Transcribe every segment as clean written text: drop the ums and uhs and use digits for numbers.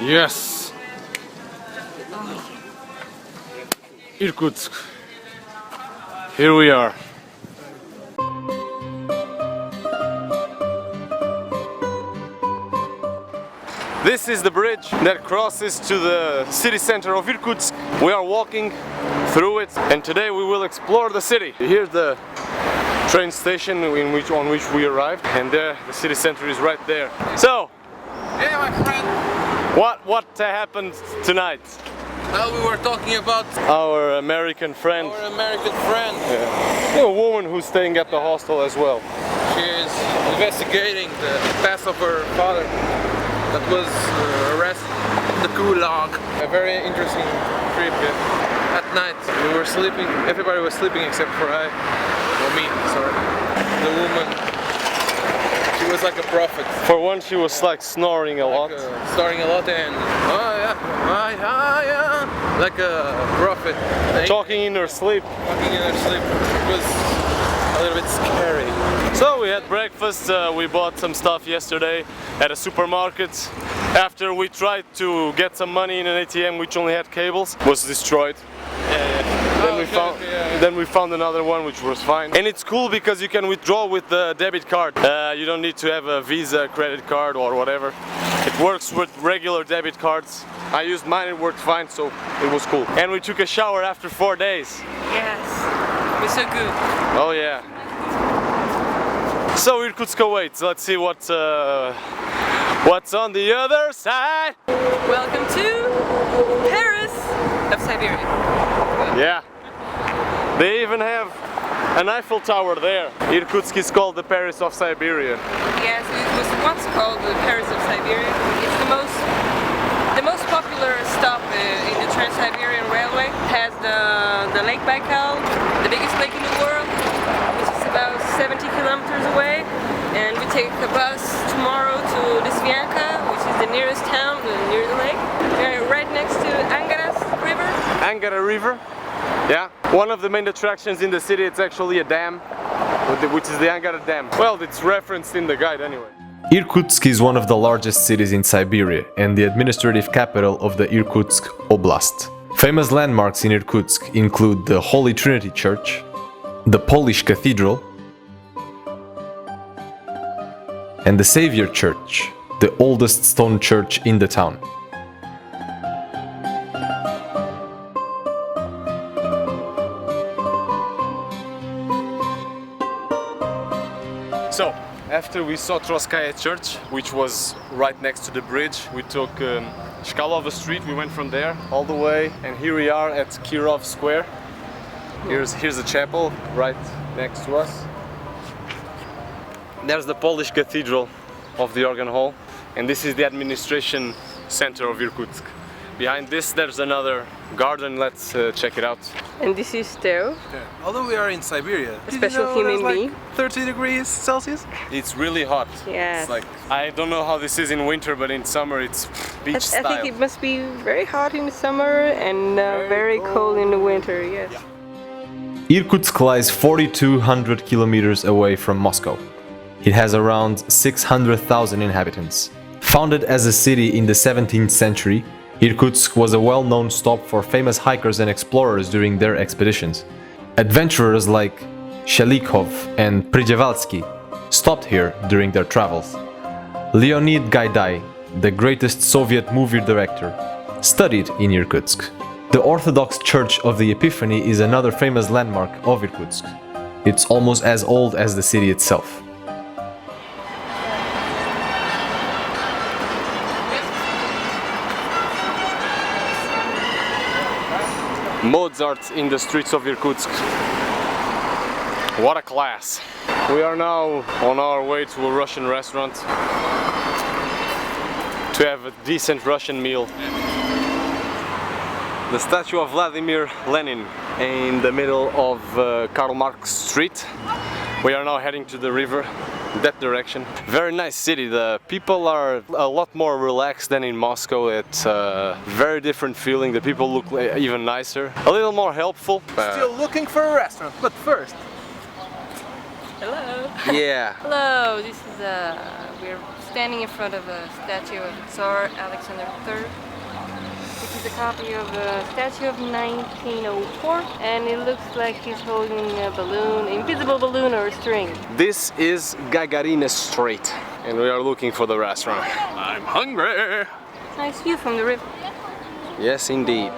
Yes! Irkutsk. Here we are. This is the bridge that crosses to the city center of Irkutsk. We are walking through it, and today we will explore the city. Here's the train station on which we arrived, and there the city center is right there. So, hey my friend! What happened tonight? Well, we were talking about our American friend. Yeah. A woman who's staying at the hostel as well. She is investigating the past of her father that was arrested in the Gulag. A very interesting trip. At night we were sleeping, everybody was sleeping except for me, sorry. The woman, she was like a prophet. For one, she was like snoring a lot. Snoring a lot and like a prophet. Talking in her sleep. Talking in her sleep. It was a little bit scary. So we had breakfast, we bought some stuff yesterday at a supermarket. After we tried to get some money in an ATM which only had cables, was destroyed. Then we found another one which was fine. And it's cool because you can withdraw with the debit card. You don't need to have a Visa, credit card or whatever. It works with regular debit cards. I used mine, it worked fine, so it was cool. And we took a shower after 4 days. Yes, it was so good. Oh yeah. So Irkutsk awaits. Let's see what's on the other side. Welcome to Paris of Siberia. Yeah. They even have an Eiffel Tower there. Irkutsk is called the Paris of Siberia. Yes, it was once called the Paris of Siberia. It's the most popular stop in the Trans-Siberian Railway. It has the Lake Baikal, the biggest lake in the world, which is about 70 kilometers away. And we take a bus tomorrow to Lisvyanka, which is the nearest town near the lake. We're right next to Angara River. Angara River? Yeah. One of the main attractions in the city, it's actually a dam, which is the Angara Dam. Well, it's referenced in the guide anyway. Irkutsk is one of the largest cities in Siberia and the administrative capital of the Irkutsk Oblast. Famous landmarks in Irkutsk include the Holy Trinity Church, the Polish Cathedral, and the Savior Church, the oldest stone church in the town. So, after we saw Troskaya Church, which was right next to the bridge, we took Shkalova Street, we went from there all the way, and here we are at Kirov Square. Here's a chapel right next to us. There's the Polish Cathedral of the Organ Hall, and this is the administration center of Irkutsk. Behind this there's another garden, let's check it out. And this is Theo. Yeah. Although we are in Siberia, A special human being. 30 degrees Celsius? It's really hot. Yes. It's like, I don't know how this is in winter, but in summer it's beach style. I think it must be very hot in the summer and very cold in the winter, yes. Yeah. Irkutsk lies 4,200 kilometers away from Moscow. It has around 600,000 inhabitants. Founded as a city in the 17th century, Irkutsk was a well-known stop for famous hikers and explorers during their expeditions. Adventurers like Shelikhov and Prjevalsky stopped here during their travels. Leonid Gaidai, the greatest Soviet movie director, studied in Irkutsk. The Orthodox Church of the Epiphany is another famous landmark of Irkutsk. It's almost as old as the city itself. Mozart in the streets of Irkutsk. What a class! We are now on our way to a Russian restaurant to have a decent Russian meal. The statue of Vladimir Lenin in the middle of Karl Marx Street. We are now heading to the river, that direction. Very nice city. The people are a lot more relaxed than in Moscow. It's a very different feeling. The people look even nicer, a little more helpful. Still looking for a restaurant, but first. Hello. Yeah. Hello, this is We're standing in front of a statue of Tsar Alexander III. This is a copy of a statue of 1904, and it looks like he's holding a balloon, invisible balloon or a string. This is Gagarina Street, and we are looking for the restaurant. I'm hungry! Nice view from the river. Yes, indeed.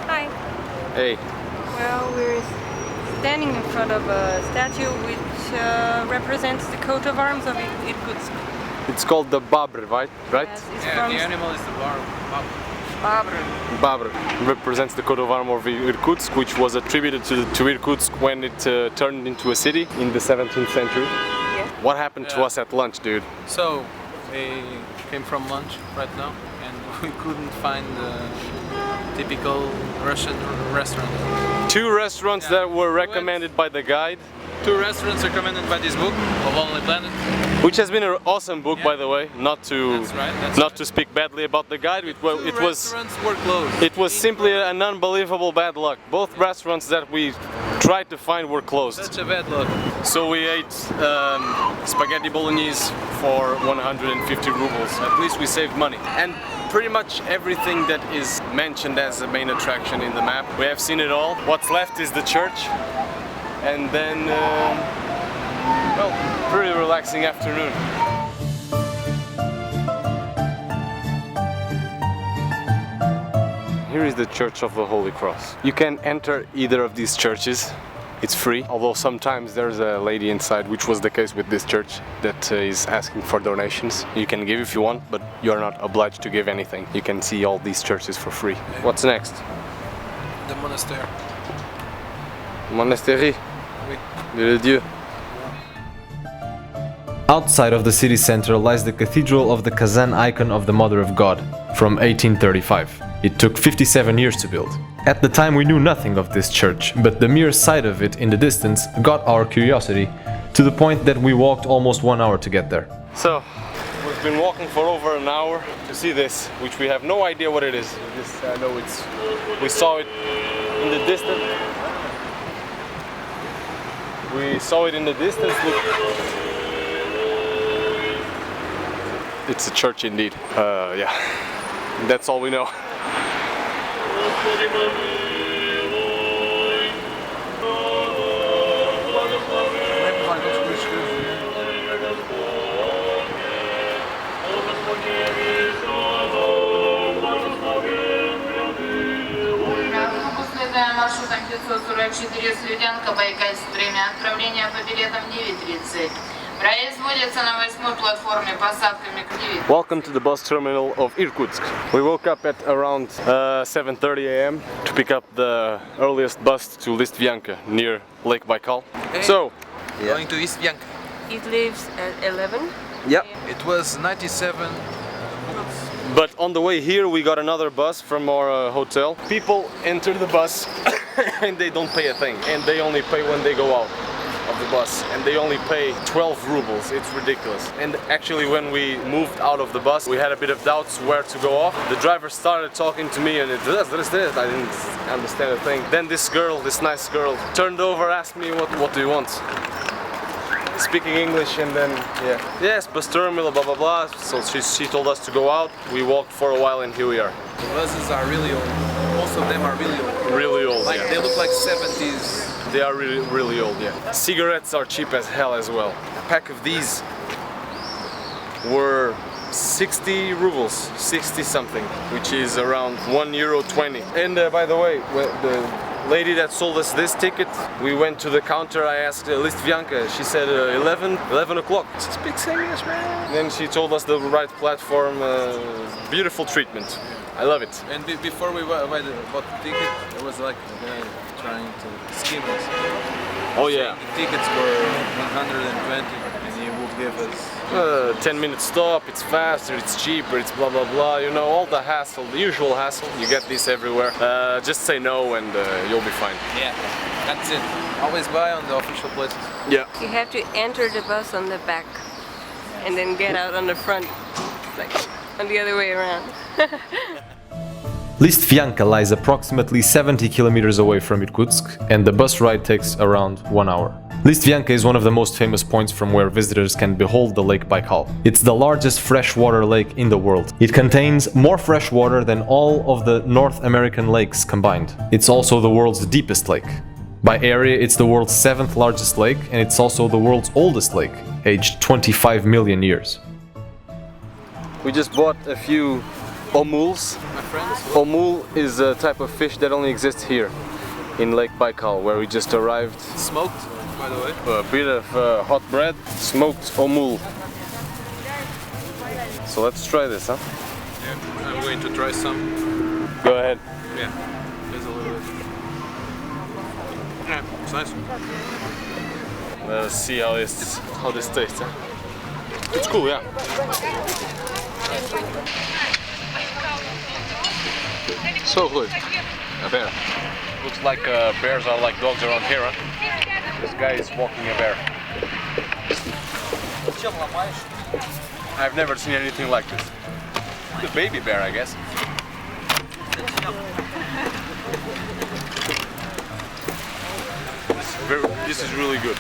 Hi. Hey, Well, we're standing in front of a statue which represents the coat of arms of Irkutsk. it's called the Babr, right? Yes, it's Yeah, from the animal is the bar. Babr. Babr represents the coat of arms of Irkutsk, which was attributed to Irkutsk when it turned into a city in the 17th century. Yeah. What happened to Yeah. us at lunch, dude? So, we came from lunch right now and we couldn't find the typical Russian restaurant. Two restaurants Yeah. that were recommended by the guide, Two restaurants recommended by this book, A Lonely Planet. which has been an awesome book, Yeah. by the way. Not to That's right, that's not right. to speak badly about the guide. It was Two restaurants were closed. it was simply an unbelievable bad luck. Both restaurants that we tried to find were closed. Such a bad luck. So we ate spaghetti bolognese for 150 rubles. At least we saved money. And pretty much everything that is mentioned as the main attraction in the map, we have seen it all. What's left is the church. And then, well, pretty relaxing afternoon. Here is the Church of the Holy Cross. You can enter either of these churches. It's free, although sometimes there's a lady inside, which was the case with this church, that is asking for donations. You can give if you want, but you're not obliged to give anything. You can see all these churches for free. What's next? The monastery. Monastery Oui. de Dieu. Outside of the city center lies the Cathedral of the Kazan Icon of the Mother of God from 1835. It took 57 years to build. At the time we knew nothing of this church, but the mere sight of it in the distance got our curiosity to the point that we walked almost 1 hour to get there. So, we've been walking for over an hour to see this, which we have no idea what it is. I know we saw it in the distance. We saw it in the distance. Look. It's a church indeed. Yeah, that's all we know. Маршрутом 544 Слюдянка, Байкальск, время отправления по билетам 9:30. Производится на 8-й платформе посадками к 9. Welcome to the bus terminal of Irkutsk. We woke up at around 7:30 a.m. to pick up the earliest bus to Listvyanka near Lake Baikal. Hey. So, Going to East Vyanka. It leaves at 11. yep. It was 97. But on the way here we got another bus from our hotel. People enter the bus and they don't pay a thing. And they only pay when they go out of the bus. And they only pay 12 rubles. It's ridiculous. And actually when we moved out of the bus, we had a bit of doubts where to go off. The driver started talking to me and it this. I didn't understand a thing. Then this girl, this nice girl, turned over, asked me what do you want? Speaking English, and then yes, bus terminal, blah blah blah. So she told us to go out. We walked for a while, and here we are. The buses are really old. Most of them are really old. Really old. Like Yeah. they look like 70s. They are really old. Yeah. Cigarettes are cheap as hell as well. A pack of these were 60 rubles, 60 something, which is around €1.20. And by the way, the lady that sold us this ticket, we went to the counter, I asked Listvyanka, she said 11 o'clock. She speaks English, man. Then she told us the right platform, beautiful treatment. I love it. And before we bought the ticket, there was like a guy trying to skim us. Oh yeah. The tickets were 120 and he would give us 10-minute stop, it's faster, it's cheaper, it's blah blah blah, you know, all the hassle, the usual hassle, you get this everywhere. Just say no and you'll be fine. yeah, that's it. Always buy on the official places. Yeah. You have to enter the bus on the back and then get out on the front, like on the other way around. Listvianka lies approximately 70 kilometers away from Irkutsk, and the bus ride takes around 1 hour. Listvianka is one of the most famous points from where visitors can behold the Lake Baikal. It's the largest freshwater lake in the world. It contains more fresh water than all of the North American lakes combined. It's also the world's deepest lake. By area, it's the world's 7th largest lake, and it's also the world's oldest lake, aged 25 million years. We just bought a few omuls. My friends. Omul is a type of fish that only exists here in Lake Baikal, where we just arrived. Smoked, by the way. A bit of hot bread, smoked omul. So let's try this, huh? Yeah, I'm going to try some. Go ahead. Yeah, there's a little bit. Yeah, it's nice. Let's see how this tastes. Huh? It's cool, yeah. So good. A bear. Looks like bears are like dogs around here, huh? This guy is walking a bear. I've never seen anything like this. The baby bear, I guess. This is really good.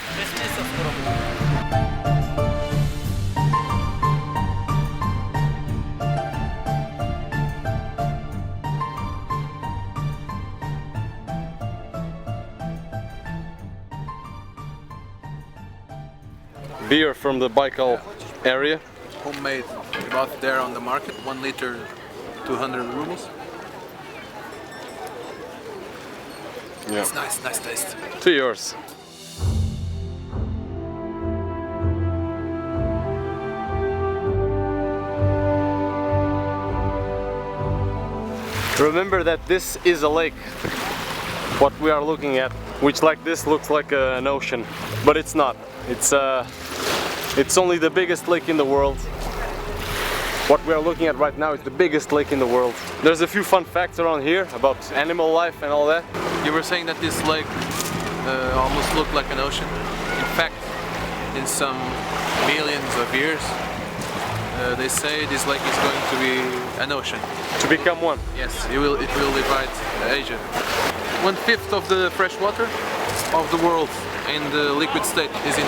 Beer from the Baikal area. Homemade. We bought it there on the market. 1 liter, 200 rubles. Yeah. It's nice, nice taste. To yours. Remember that this is a lake, what we are looking at, which like this looks like an ocean, but it's not. It's only the biggest lake in the world. What we are looking at right now is the biggest lake in the world. There's a few fun facts around here about animal life and all that. You were saying that this lake almost looked like an ocean. In fact, in some millions of years, they say this lake is going to be an ocean. To become one. Yes, it will divide Asia. 1/5 of the fresh water of the world in the liquid state is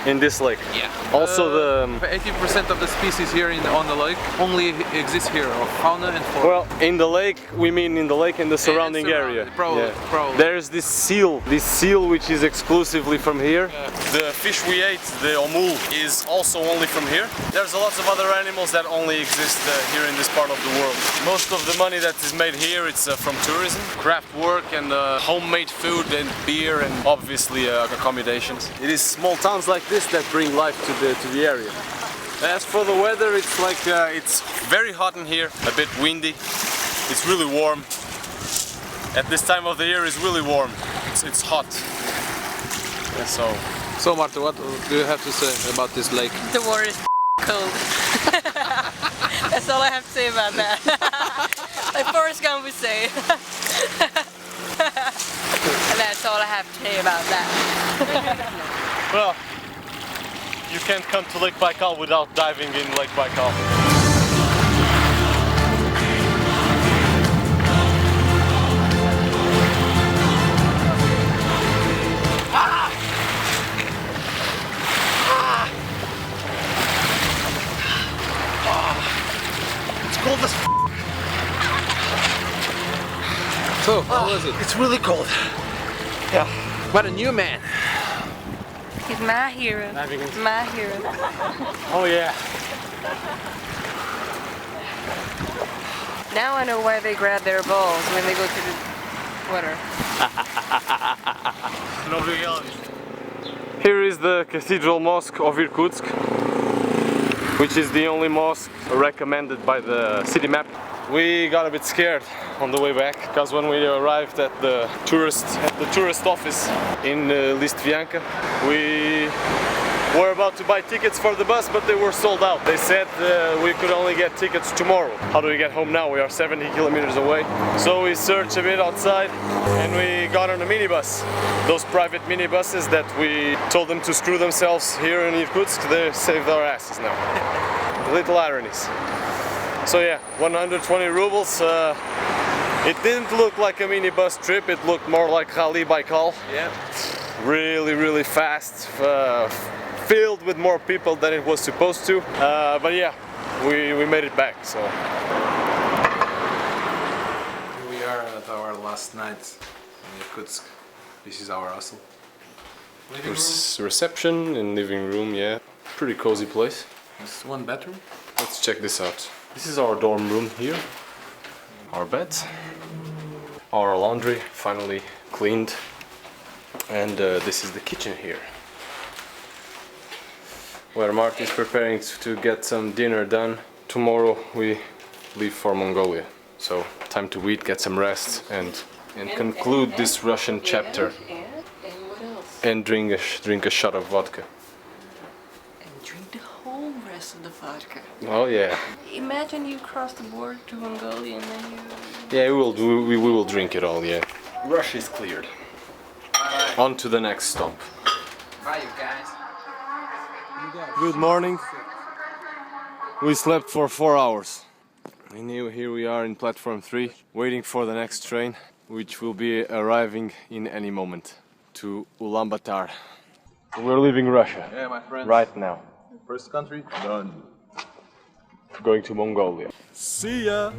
in this lake. Yeah. Also 80% of the species here on the lake only exists here, of fauna and flora. Well, in the lake, we mean in the lake and the surrounding area. Probably, yeah. probably. There's this seal which is exclusively from here. The fish we ate, the omul, is also only from here. There's lots of other animals that only exist here in this part of the world. Most of the money that is made here, it's from tourism, craft work and homemade food and beer and obviously accommodations. It is small towns like this that bring life to the area. As for the weather, it's like it's very hot in here, a bit windy. It's really warm. At this time of the year, it's really warm. It's hot. Yeah, so Marta, what do you have to say about this lake? The water is cold. That's all I have to say about that. Like Forrest Gump would say. And that's all I have to say about that. well, you can't come to Lake Baikal without diving in Lake Baikal. It's cold as f***. So, how was it? It's really cold. Yeah. What a new man. He's my hero. My hero. Oh yeah. Now I know why they grab their balls when they go to the water. Here is the Cathedral Mosque of Irkutsk, which is the only mosque recommended by the city map. We got a bit scared on the way back because when we arrived at the tourist office in Listvianka, we were about to buy tickets for the bus, but they were sold out. They said we could only get tickets tomorrow. How do we get home now? We are 70 kilometers away. So we searched a bit outside and we got on a minibus. Those private minibuses that we told them to screw themselves here in Irkutsk, they saved our asses now. Little ironies. So yeah, 120 rubles. It didn't look like a minibus trip, it looked more like Rally Baikal. Yeah. Really fast, filled with more people than it was supposed to. But yeah, we made it back. So Here we are at our last night in Irkutsk. This is our hostel. Living room. Reception and living room, yeah. Pretty cozy place. It's one bedroom. Let's check this out. This is our dorm room here. Our bed. Our laundry finally cleaned. And this is the kitchen here, where Marty is preparing to get some dinner done. Tomorrow we leave for Mongolia, so time to eat, get some rest, and conclude this Russian chapter. And drink a shot of vodka. And drink the whole rest of the vodka. Oh yeah. Imagine you cross the border to Mongolia and then you... Yeah, we will drink it all. Yeah. Russia is cleared. On to the next stop. Bye, you guys. Good morning. We slept for 4 hours. And here we are in platform 3, waiting for the next train, which will be arriving in any moment to Ulaanbaatar. We're leaving Russia. Yeah, my friends. Right now. First country done. Going to Mongolia. See ya!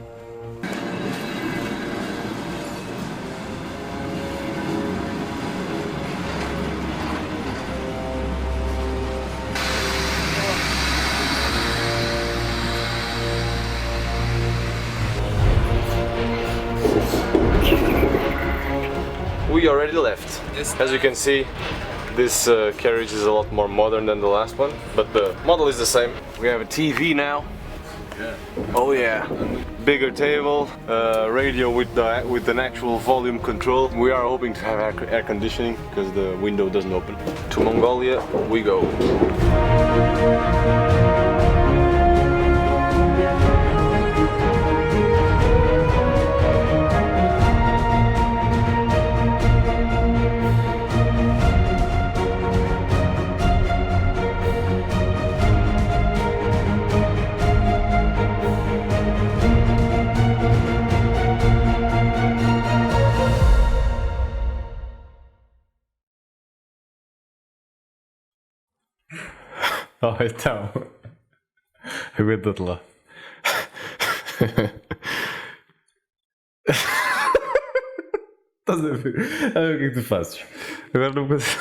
We already left. As you can see, this carriage is a lot more modern than the last one, but the model is the same. We have a TV now. Yeah. Oh yeah. Bigger table, radio with an actual volume control. We are hoping to have air conditioning because the window doesn't open. To Mongolia we go. Oh, então. Aguenta-te lá. Estás a ver? A ver o que é que tu fazes? Agora não consigo.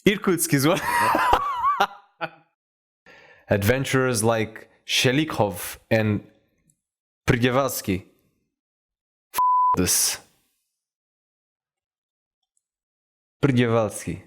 Irkutsk is one. Adventurers like Shelikhov and Prigyevalsky. This. Prigyevalsky.